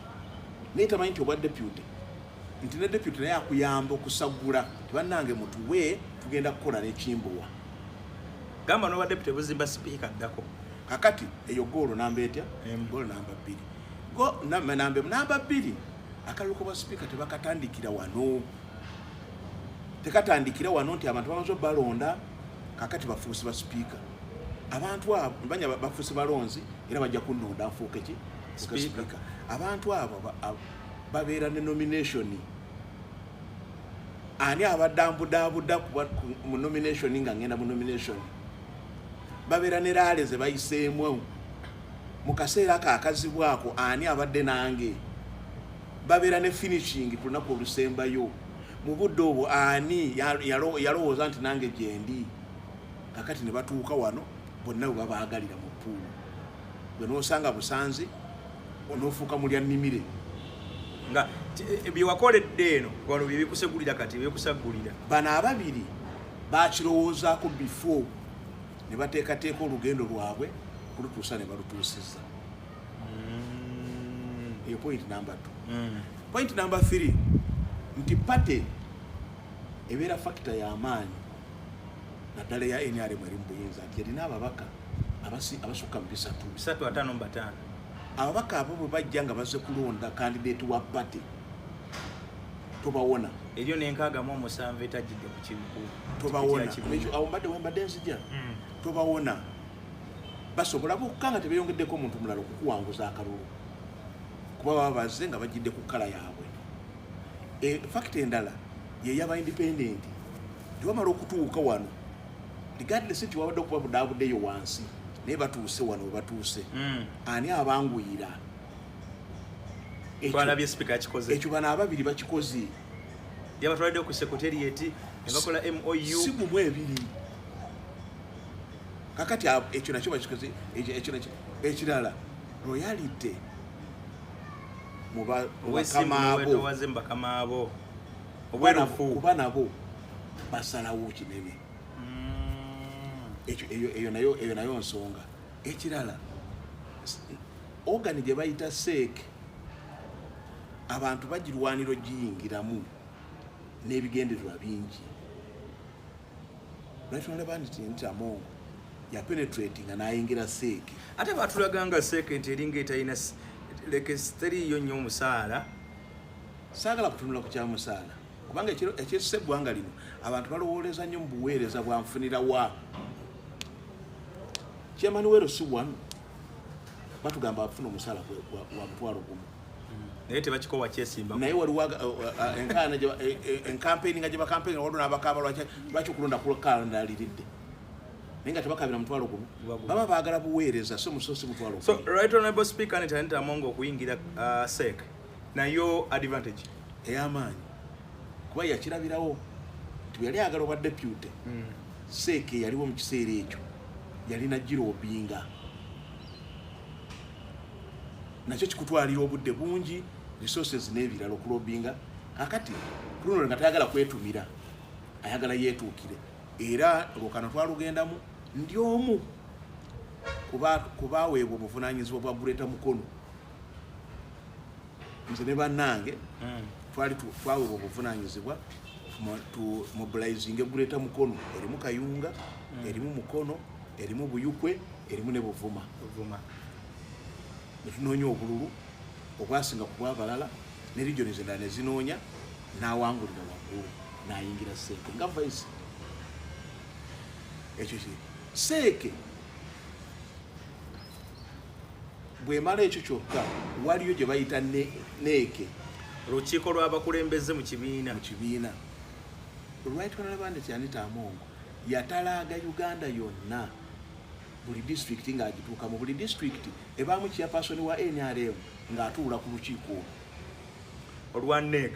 naye tamanyi nti obwa deputy nti ne deputy naye akuyamba okusagula tibannange mutuwe tugenda kukola n'ekimbuwa gamba n'obwa deputy buzimba speaker ddako kakati eyo goolo namba etya goolo namba 2 akaluko bwa speaker tebakatandikira wano tekatandikira wano nti abantu bamaze balonda kakati bafuusi ba speaker abantu abo mbanya bafuusi balonzi era bajja kunonda afuuke ki speaker abantu abo babeera ne nomination ani abadambudabuda mu nomination nga ngenda mu nomination babeera ne rale ze bayiseemu mu kaseera akakazibwako ani abadde nange babeera ne finishing ku lunaku olusembayo mu budde obwo ani yalowooza nti nange gyendi kakati ne batuuka wano bonna bwe babaagalira mu puulu bwe noosanga busanzi onoofuuka mulya nnimire nga byewakoledde eno wano byebikusegulira kati byekusagulira bano ababiri bakirowoozaako before ne bateekateeka olugendo lwabwe kulutuusa ne balutuusizza eyo point number 2 point number 3 nti pate ebeera factor y'amaanyi naddala ya NRM eri mu buyinza nti erina ababaka abasukka mu 3 ababaka abo bwe bajja nga bazze kulonda candidate wa pate tobawona eryo ne7 etajjidde ku kibuku tobawona abo mbadde nzija tobawona basobola kukanga tebeyongeddeko omuntu mulala okukuwanguza akalulu kuba baba bazze nga bajjidde ku kkala yaabwe fakita endala yeyaba independent tewamala okutuuka wano regardless nti wabadde okuba budaabuddeyo wansi naye batuuse wano we batuuse ani abanguyira ekyo bano ababiri bakikoze yabatwaladde ku secretariat ne bakola MOU si gumu ebiri kakati ekyo nakyo bakikoze ekirala royalty mubakamaabo kuba nabo basalawo kinene eyo nayo nsonga ekirala ogani gye bayita seeke abantu bagirwaniro giyingiramu n'ebigendererwa bingi Right Amongo yapenetratinga n'ayingira seeke ate batulaganga seeke nti eringa etalina lekesteriyo nnyo omusaala saagala kutunula ku kyamusaala kubanga ekyesisa eggwanga lino abantu balowooleza nnyo mu buweereza bwanfunira wa chairman wero si wano batugamba afuna omusala wa mutwalo gumu naye tebakikowa kyesimba naye waliwo enkampeni nga gye bakampeni waliwo n'abakaba lwaki okulonda kukalendaliridde naye nga tebakabira mutwalo gumu baba baagala buweereza so musosi mutwalo gumu. So right honorable speaker Anita Amongo okuyingira SEC nayo advantage ey'amaanyi kuba yakirabirawo tibuyali agala obwa deputy SEC yaliwo mu kiseera ekyo yalina girobinga nakyo kikutwalira obudde bungi resources n'ebirala okulobinga kakati luno nga tayagala kwetumira ayagala yeetuukire era lwokano twalugendamu ndi omu kubaweebwa obuvunaanyizibwa bwa Gureta Mukono nze ne bannange twaweebwa obuvunaanyizibwa tu mobilizing Gureta Mukono erimu Kayunga erimu Mukono erimu Buyukwe erimu ne Buvuma netunoonya obululu obwasinga ku bw'abalala ne regions endala ne zinoonya n'awangulira waggulu n'ayingira SEC nga vice ekyo SEC bwemala ekyo kyokka waliyo gye bayita neeke olukiiko lw'abakulembeze mu kibiina Right Honorable Anita Amongo yatalaaga Uganda yonna buli district nga agituuka mu buli district ebaamu chairperson wa NRM ng'atuula ku lukiiko olwa NEC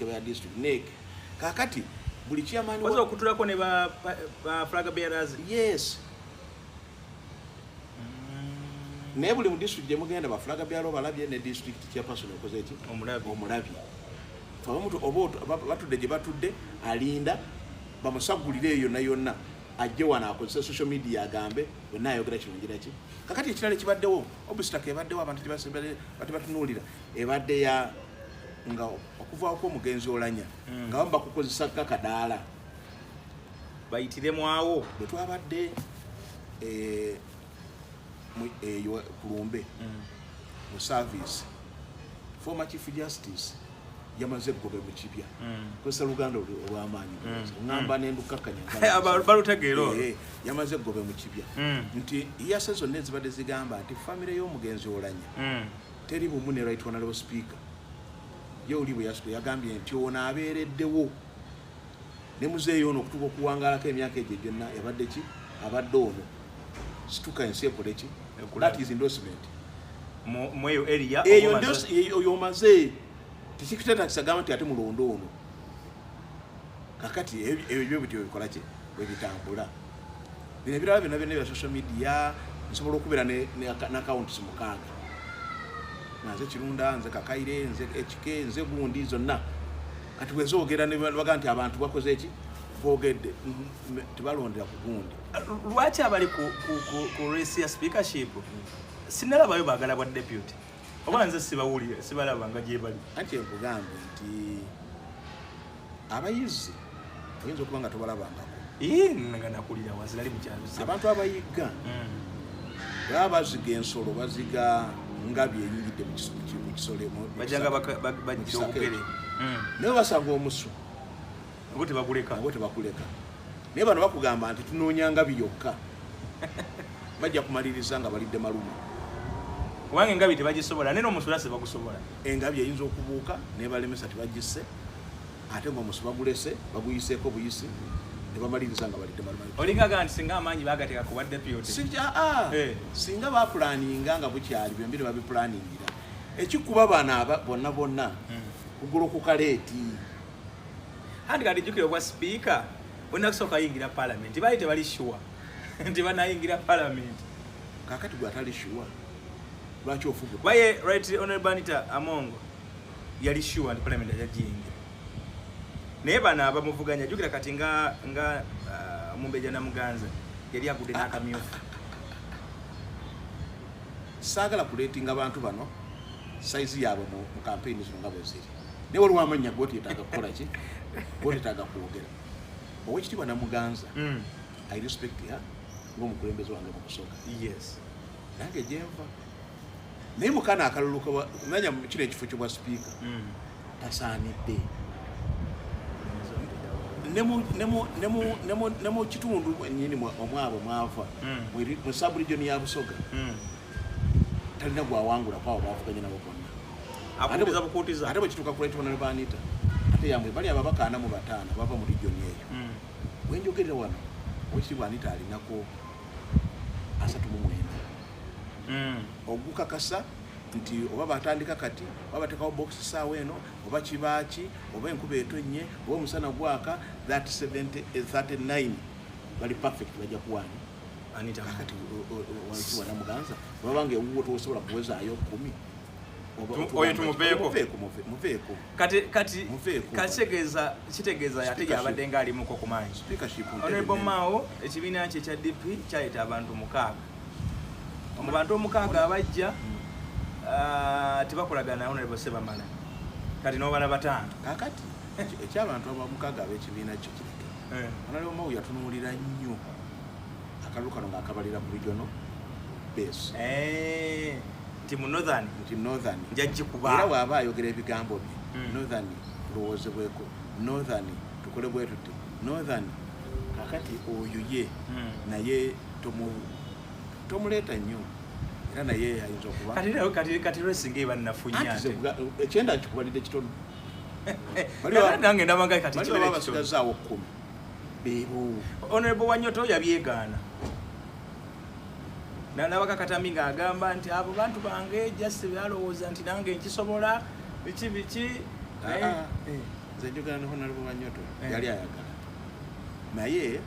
bya district NEC kakati buli chairman wazo okutulako ne ba flag bearers yes naye buli mu district gye mugenda ba flag bearers balabye ne district chairperson okoze eki omulabi batudde gye batudde alinda bamusagulire eyo na yonna ajje wano akozesa social media agambe bwenna ayogera kirungira ki kakati ekirala ekibaddewo obusitaka ebaddewo abantu tebatunuulira ebadde ya nga okuvaako omugenzi olanya nga bamu bakukozesa kakadaala bayitiremu awo bwe twabadde eyo kulumbe mu service former chief justice yamaze gobe mu kibya kosa Luganda olw'amaanyi ngamba n'endukakanya balutegeero yamaze gobe mu kibya nti yase zonna ezibadde zigamba nti famire y'omugenzi olanya teri bumu ne Right Honorable Speaker ye oli bwe yagambye nti ono abeereddewo ne muzeeyo ono okutuuka okuwangalako emyaka egyo gyonna yabadde ki abadde ono situka ensi ekole ki that is endorsement mweyo area eyo omaze tikikutenda kisagamba nti ate mulondo ono kakati ebyo bityo bikola ki bwe bitambula bino ebirala byonna byonna bya social media nsobola okubeera ne accounts mukaaga nze Kirunda nze Kakaire nze HK nze gundi zonna kati bwezoogera ne baga nti abantu bakoze eki boogedde tebalondera ku gundi lwaki abali ku race ya speakership sinalabayo baagala bwa deputy oba nze sibawulire sibalaba nga gye bali anti enkugambe nti abayizi oyinza okuba nga tobalabangako nga nakulira wazirali mukyalo abantu abayigga baba baziga ensolo baziga nga byenyigidde mu kisole bajanga bajja okukere naye basanga omusu ngo tebakuleka naye bano bakugamba nti tunoonya nga biyokka bajja kumaliriza nga balidde maluma wange engabi tebagisobola nene omusula se bagusobola engabi eyinza okubuuka nebalemesa tebagisse ate ng'omusu bagulese baguyiseeko buyisi nebamaliriza nga balidde maluma olingaga nti singa amaanyi bagateeka ku badde pyoti singa bapulaninga nga bukyali byembire babipulaningira ekikuba bana bonna kugula okukaleeti andi kati jjukira obwa sipiika olina kusooka yingira palamenti bali tebali shuwa nti banayingira palamenti kakati gwatali shuwa lwaki ofuga waye Right Honorable Anita Amongo yali shuwa nti palamenti ajagiyingira naye bano abamuvuganya jjukira kati nga Mumbeja na Muganza yali agudde n'akamyufu saagala kuleetinga abantu bano saizi yaabwe mu kampeyini zino nga bwe ziri naye waliwo amanya gwoteetaaga kukola ki gwoteetaaga kwogera owekitiibwa Namuganza I respect her ng'omukulembeze wange mu kusooka nange gyenva naye mukana akalulu manya kino ekifo kyobwa sipiika tasaanidde nemu kitundu nyini omwabo mwava mu sub-region ya Busoga talina gwawangula kwabo bavuganye nabo bonna ate bwekituuka ku Lwetona ne Banita ate yamwe bali ababakaana mu bataano bava mu region eyo wenjogerera wano Oweekitiibwa Anita alinako 39 ogukakasa nti oba batandika kati oba batekawo box saawa eno oba kibaaki oba enkuba etonnye oba omusana gwaka that 39 bali perfect bajja kuwaani Anita kati Oweekitiibwa Namuganza babanga ewuwo tosobola kuwezaayo 10 oyo tumuveeko kati muveeko kitegeeza ate yabadde ng'alimuko ku maanyi Honorable Mao ekibiina kye ekya DP kyaleeta abantu 6 mu bantu 6 abajja tebakolagana Honorable Sebamala kati n'obala 5 kakati ekyabantu abamukaaga ab'ekibiina kyo kireke Honorable Mao yatunuulira nnyo akalulu kano ng'akabalira mu regional base nti mu northern njajji kuba era waaba ayogera ebigambo bye northern tulowoozebweko northern tukole bwe tuti northern kakati oyo ye naye tomuleeta nnyo era naye ayinza okuba kati lwesinga eba nafunya ekyenda nkikubalidde kitono nange ndabangaye kati bali basigazaawo 10 beebo Honorable Wanyoto yabyegaana nalabaka Katambi ng'agamba nti abo bantu bange just byalowooza nti nange nkisobola biki nze njogera ne Honorable Wanyoto yali ayagala naye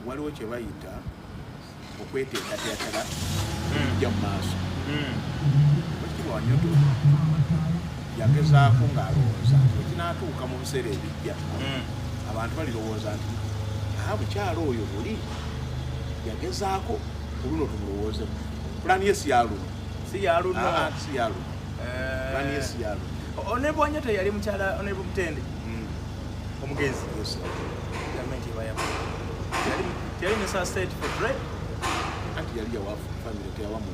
waliwo kye bayita okweteekateekera kujja mu maaso Oweekitiibwa Wanyoto yagezaako ng'alowooza nti ekinaatuuka mu biseera ebijja abantu balirowooza nti bukyalo oyo buli yagezaako oluno tumulowooze pulaani ye si yaluno pulaani ye si yaluno Honorable Wanyoto yali mukyala Honorable Mutende omugenzi gavumenti ebayaba yali ne state for trade anti yali yawafu family teyawamu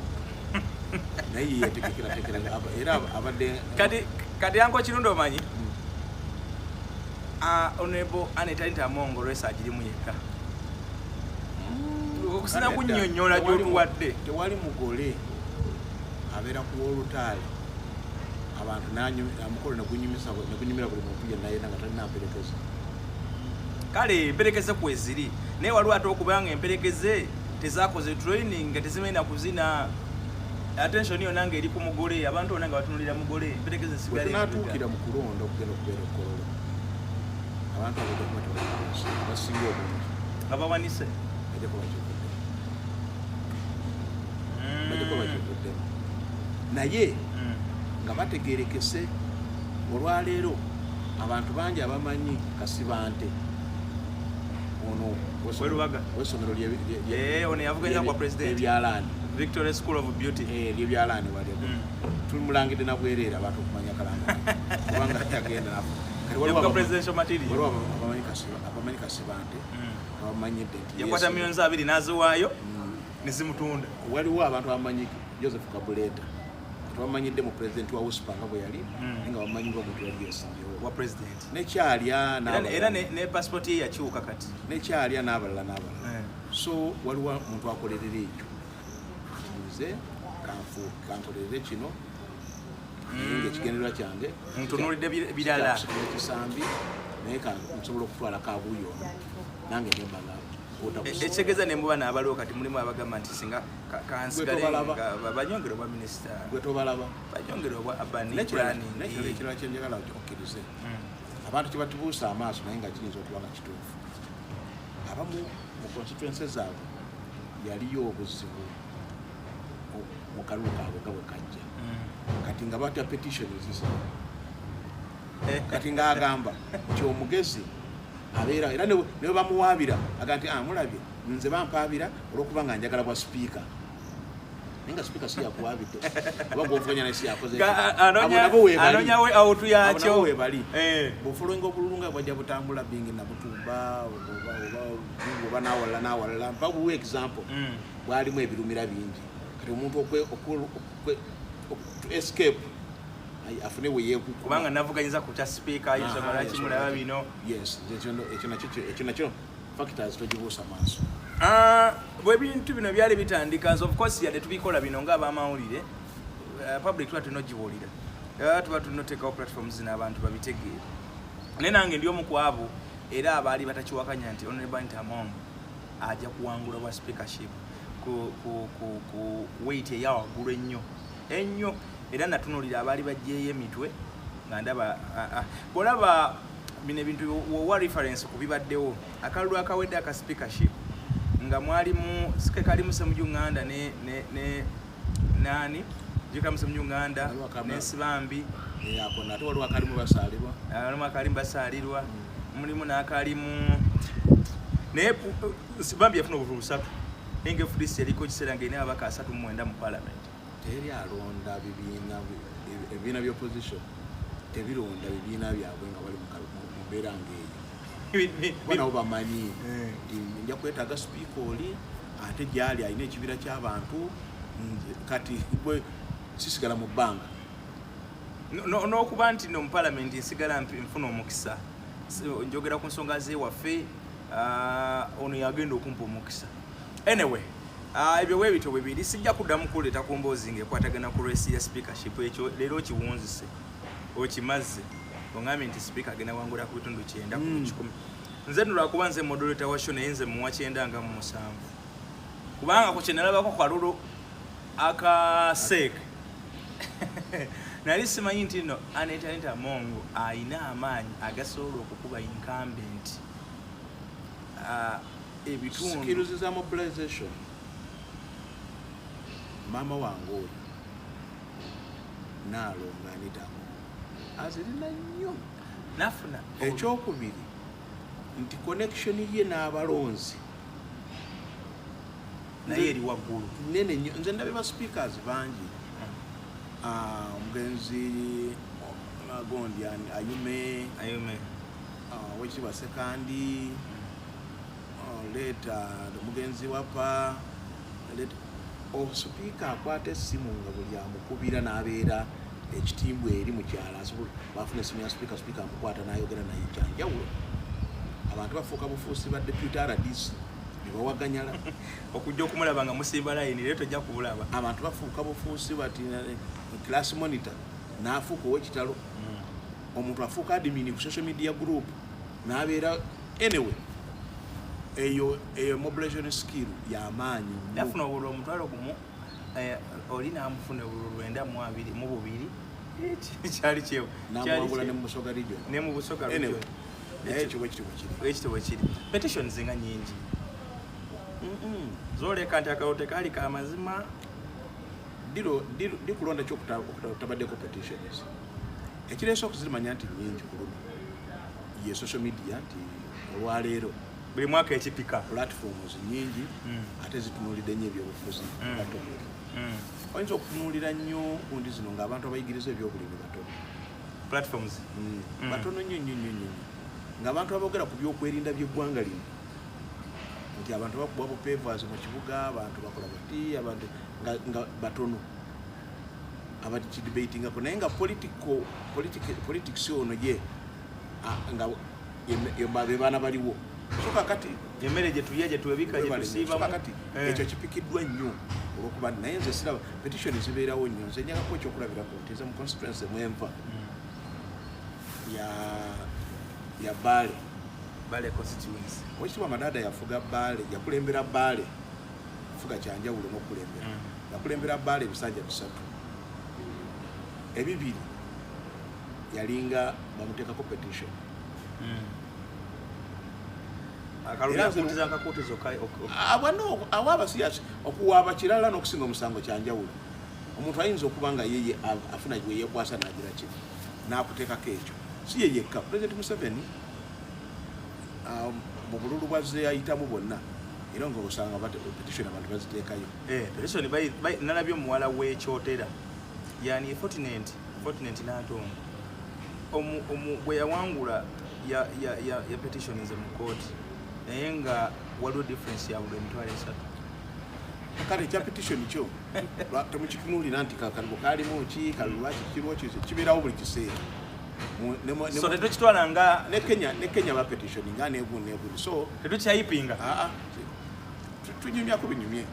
naye yatekeekerateekera era abadde kati yanko kirundi omanyi Honorable Anita Ntamongo lwesa agirimu yekka okusina kunnyonnyola gy'otuwadde tewali mugole abeera ku olutaale abantu amukolo negunyumira buli muntu yenna yenna nga talina mperekeze kale emperekeze kweziri naye waliwo ate okubanga emperekeze tezakoze training nga tezimenya kuzina attention yonna nga eri ku mugole abantu bonna nga batunulira mugole emperekeze sigalenatuukira mu kulonda okugenda okubeera okukolola abantu abasinga obungi nga bawanise bajekobakivuddemu naye nga bategerekese olwaleero abantu bangi abamanyi Kasibante ono w'essomero ono yavuganya kwa president ebyalaani Victoria School of Beauty ebyalaani waliwo tumulangidde na bwereere abantu okumanya Kalamba kubanga yagenda nafo presidential material waliwo abamanyi Kasibante abamanyidde nti yakwata millions 2 n'aziwaayo nezimutunda waliwo abantu abamanyi Joseph Kabuleta tubamanyidde mu president wa Uspa nga bwe yali nga bamanyibwa omuntu yali yeesimbyewo wa president nekyalya era ne passport ye yakyuka kati nekyalya n'abalala so waliwo omuntu akolerera ekyo nze kankolerere kino nga ekigendererwa kyange ntunulidde birala kisambi naye nsobola okutwala kabuuyo nange nembaga ekitegeeza nembuba n'abaliwo kati mulimu abagamba nti singa kansigale banyongere obwa minisita gwe tobalaba banyongere obwa urban planning ekirala kyenjagala okkirize abantu kye batubuusa amaaso naye nga kiyinza okuba nga kituufu abamu mu constituency zaabwe yaliyo obuzibu mu kalulu kaabwe nga bwe kajja kati nga batya petition zisa kati ng'agamba nti omugezi abeera era ne bamuwaabira aga nti mulabye nze bampaabira olw'okuba nga njagala bwa sipiika naye nga sipiika si yakuwaabidde oba gwovuganya naye si yakoze anonyawe awutu yakyo weebali bw'ofuloinga obululu nga bwajja butambula bingi nabutumba oba nawalala mpa buwa example bwalimu ebirumira bingi kati omuntu escape afune we yeku kubanga navuganyiza ku kya speaker ayinza malaki mulaba bino yes ekyo nakyo factors togibuusa maaso bwe bintu bino byali bitandika of course yadde tubikola bino ng'abamawulire public tuba tunogiwulira tuba tunoteekawo platforms n'abantu babitegeere naye nange ndi omu ku abo era abaali batakiwakanya nti Honorable Ntamong ajja kuwangula bwa speakership ku weight eyawaggulu ennyo era natunulira abaali bajjeeyo emitwe nga ndaba bw'olaba bino ebintu wowa reference ku bibaddewo akalulu akawedde aka speakership nga mwalimu kalimu Ssemujunganda ne nani jikamu Ssemujunganda ne Sibambi yako nate waliwo akalimu basalirwa mulimu n'akalimu naye Sibambi yafuna obutulu 3 enge fudisi eriko kiseera ng'erina ababaka 39 mu parliament teri alonda ebibiina by'opposition tebironda bibiina byabwe nga bali mu mbeera ng'eyo banabo bamanyi nti nja kwetaaga sipiika oli ate gyali alina ekibira ky'abantu kati bwe sisigala mu bbanga n'okuba nti no mu palamenti nsigala nfuna omukisa njogera ku nsonga z'ewaffe ono yagenda okumpa omukisa anyway ebyo webito bwebiri sijja kuddamu kuleeta ku mboozi ng'ekwatagana ku resi ya speakership ekyo leero okiwunzise okimazze ongambye nti speaker agenda wangula ku bitundu 9 ku 10 nze nolwakuba nze moderator wa show naye nze mu 9 nga mu 7 kubanga ku kyenalabako kalulu akaseeka nali simanyi nti no Aneta Ntamong ayina amaanyi agasobola okukuba incumbent ebitundu skills za mobilization mama wange oyo naalonga Aneta azirina nnyo nafuna ekyokubiri nti connection ye n'abalonzi naye eri waggulu nene nnyo nze ndabe ba speakers bangi omugenzi nagondi ayume wekitiibwa sekandi leeta omugenzi wapa osupiika akwata essimu nga buli amukubira n'abeera ekitimbwa eri mukyala bafuna essimu ya supiika amukwata n'ayogera naye kyanjawulo abantu bafuuka bufuusi ba deputy RDC nebawaganyala okujja okumulaba nga musimba layini leero tojja kubulaba abantu bafuuka bufuusi bati class monitor n'afuuka ow'ekitalo omuntu afuuka admin ku social media group n'abeera anyway eyo mobilization skill y'amaanyi nafuna obululu omutwalo gumu oli n'amufuna obululu 92 mu bubiri kyali kyewo n'amuwangula ne mu Busoga region ne mu Busoga region ekitibwe kiri petitions nga nyingi zoleka nti akalote kaali ka mazima dikulonda kyokutabaddeko petitions ekireesa okuzimanya nti nyingi ku luno ye social media nti olwaleero buli mwaka ekipika platforms nyingi ate zitunuulidde nnyo ebyobufuzi batono oyinza okutunuulira nnyo kundi zino ng'abantu abayigiriza ebyobulimi batono platforms batono nnyo ng'abantu aboogera ku byokwerinda by'eggwanga lino nti abantu bakuba bupevas mu kibuga abantu bakola bati abantu nga batono abakidebatingako naye nga politics ono ye nga be baana baliwo so kakati emmere gye tulya gye tuwebika gye tusiibamu kakati ekyo kipikiddwa nnyo olwokuba naye nze siraba petition zibeerawo nnyo nze njagako ekyokulabirako nti nze mu constituency mwenva ya Baale constituency wekitiibwa Madada yafuga Baale yakulembera Baale fuga kyanjawulo n'okulembera yakulembera Baale ebisanja 3 ebibiri yalinga bamuteekako petition awaaba siyasi okuwaaba kirala n'okusinga omusango kyanjawulo omuntu ayinza okuba nga yeye afuna weyekwasa nagira ki n'akuteekako ekyo si ye yekka President Museveni mu bululu bwazze ayitamu bonna era nga osanga petition abantu baziteekayo petition nalabye omuwala w'ekyotera yani Fortnite n'atongo bwe yawangula ya petition ze mu kooti naye nga waliwo difference ya buli emitwalo 3 kale kya petition kyo temukitunulira nti kakalibo kalimu ki kalwaki kirwo kibeerawo buli kiseera so tetukitwala nga ne Kenya ba petition nga negundi so tetukyayipinga tunyumya ku binyumye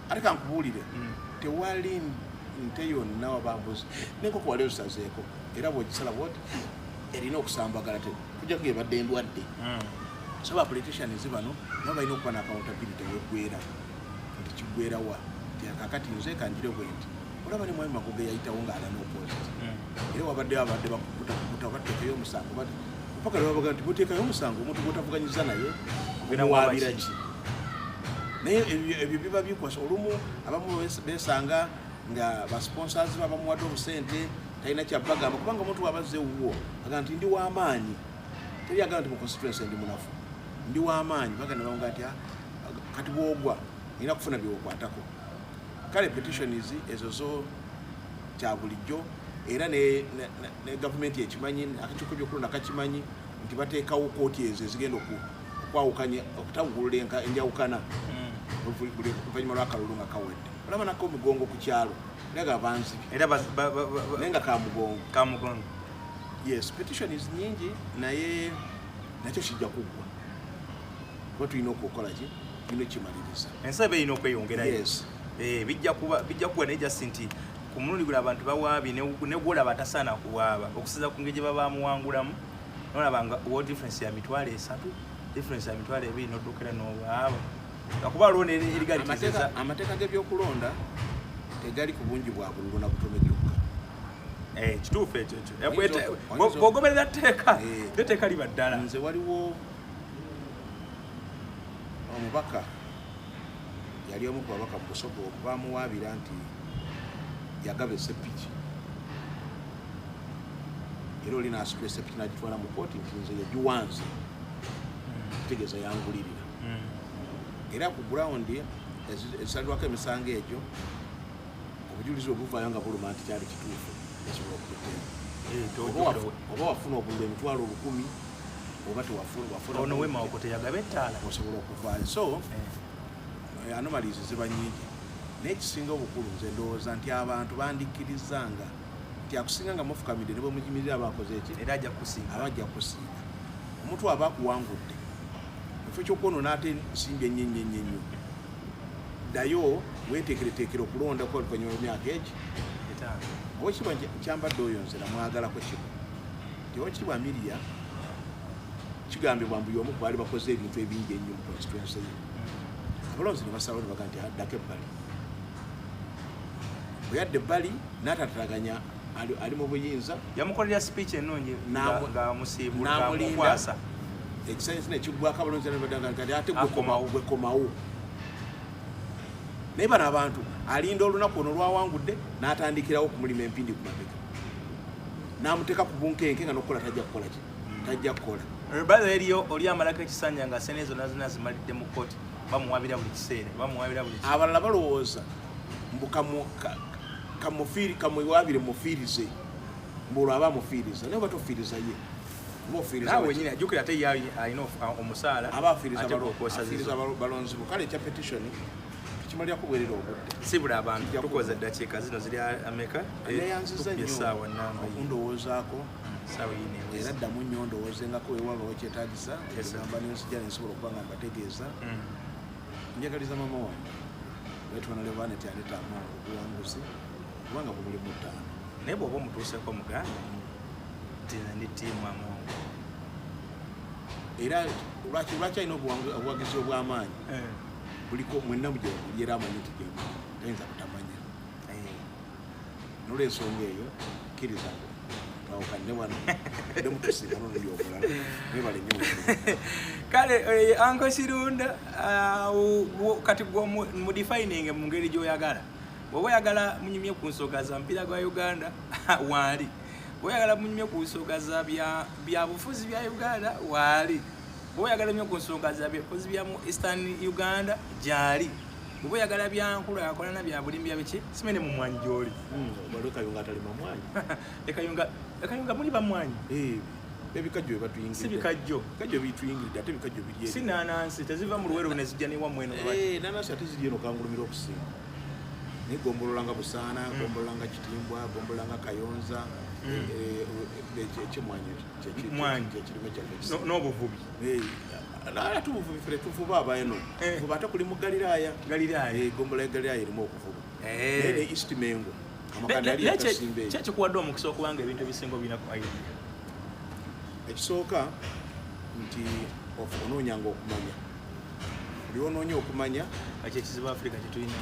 ate kankubuulire tewali nte yonna wabambuzi nenkoko wali osazeeko era bwogisala bwoti erina okusambagala kujja kugebadde endwadde so ba politicians bano nabo balina okuba na accountability yeggwera nti kiggwerawa kakati nze kanjire bwe nti olaba ne mwami Magoge yayitawo ng'ala n'opposite era wabadde bakuputa bateekayo omusango mpaka lwe babaga nti muteekayo omusango omuntu gw'otavuganyiza naye muwaabira ki naye ebyo biba bikwasa olumu abamu besanga nga basponsors babamuwadde obusente talina kyabagamba kubanga omuntu wabaze wuwo agamba nti ndi w'amaanyi teri agamba nti mu constituency ndi munafu ndi w'amaanyi bagana bawunga nti kati bwogwa nina kufuna byewokwatako kale petitions ezo zo kya bulijjo era ne gavumenti ekimanyi akakiiko by'okulonda kakimanyi nti bateekawo kooti ezo ezigenda okwawukanya okutawugulula enjawukana oluvannyuma lw'akalulu nga kawedde olaba nako omugongo ku kyalo eraga banzibi naye nga kamugongo yes petitions nyingi naye nakyo kijja kuggwa kuba tulina okukola ki tulina ekimaliriza ensebe erina okweyongerayo yes bijja kuba naye just nti ku mulundi gula abantu bawaabi negwolaba atasaana kuwaaba okusinza ku ngeri gye babamuwangulamu nolaba nga wo difference ya mitwalo 3 difference ya mitwalo 2 noddukira n'owaaba akuba waliwo nerigalitizeza amateeka g'ebyokulonda tegali ku bungi bwa bululu na butono gyokka kituufu ekyo bw'ogoberera tteeka etteeka liba ddala nze waliwo omubaka yali omu ku babaka mu Busoga bamuwaabira nti yagaba esepiki era oli n'asitula esepiki n'agitwala mu kooti nti nze yagiwanze kitegeeza yangulirira era ku ground ezisalirwako emisango egyo obujulizi obuvaayo nga buluma nti kyali kituufu ekisobola okuteera oba wafuna obululu emitwalo 1000 oba tewafuna ono wemawoko teyagaba ettaala osobola okuvaayo so anomalies ziba nyingi naye ekisinga obukulu nze ndowooza nti abantu bandikkirizanga nti akusinga nga mufukamidde ne bwe mujimirira abakoze eki era ajja kusinga abajja kusinga omuntu aba akuwangudde ekifo ky'okwonoona ate nsimbi ennyo ddayo weeteekereteekera okulonda ku oluvannyuma lw'emyaka egi oba kiba kyambadde oyo nze namwagalako kimu nti oba kitibwa Miriya kigambibwa mbu y'omu ku baali bakoze ebintu ebingi ennyo mu constituency ye abalonzi ne basalawo ne baga nti addako ebbali bwe yadda ebbali n'atatataganya ali mu buyinza yamukolera speech ennungi nga musiibula n'amulinda ekisanyusi nekiggwako abalonzi nebadanga nti ate gwekomawo naye bano abantu alinda olunaku ono lwawangudde n'atandikirawo okumulima empindi ku mabega n'amuteeka ku bunkenke nga n'okukola tajja kukola ki tajja kukola baza eriyo oli amalako ekisanja nga sene zonna zonna zimalidde mu kooti bamuwabira buli kiseera abalala balowooza mbu kamuwaabire mufiirize mbulw aba amufiiriza naye oba tofiiriza ye nawe nyine ajjukira ate ye alina omusaala aba afiiriza balonzi bo kale ekya petition tukimalirako bwerera obudde si buli abantu tukoza eddakiika zino ziri ameka neyanziza nnyo okundowoozaako era ddamu nnyo ndowoozengako wewabawo kyetaagisa egamba nensijja nensobola okuba nga mbategeeza njagaliza mama wange wetwanalevane tyaleta obuwanguzi kubanga bumuli mu ttaano naye bw'oba omutuuseko muganda ndi ttiimu amongo era lwaki alina obuwagizi obw'amaanyi buliko mwenna mujeri era amanyi nti tayinza kutamanya nolwensonga eyo kkiriza twawukane wano nemutusinkano nolyokulala nebale nyo kale Uncle Kirunda kati mudefining mu ngeri gy'oyagala bw'oba oyagala munyumye ku nsonga za mpira gwa Uganda waali bw'oyagala munyumye ku nsonga za bya bufuzi bya Uganda waali bw'oyagala nnyo ku nsonga za byabufuzi bya mu Eastern Uganda gyali bw'oyagala bya nkulaakulana bya bulimi bya biki simene mu mwanyi gy'oli Kayunga atali mu mwanyi Kayunga muli bamwanyi ebikajjo bye batuyingidde si bikajjo bituyingidde ate ebikajjo biri si naanansi teziva mu luweero ne zijja newammwe eno nanansi ate ziri eno kangulumira okusinga naye gombolola nga Busaana gombolola nga Kitimbwa gombolola nga Kayonza ekimwanyi kyekirime kyaffe n'obuvubi ate obuvubi fere tuvuba abaeno vuba ate kuli mu Galiraaya gombola ya Galiraaya erimu okuvuba ne East Mengo amakanda yali akasimba ekyo kyekikuwadde omukisa okubanga ebintu ebisinga obirina ku idea ekisooka nti onoonyanga okumanya buli onoonya okumanya ekyekizibu Africa kyetulina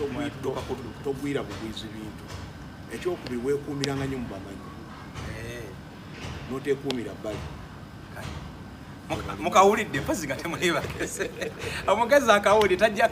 togwira bugwizi bintu ekyokubiri weekuumiranga nnyo mu bamanyi n'oteekuumira bbali mukawulidde mpozi nga temulibakese omukazi akawulidde tajja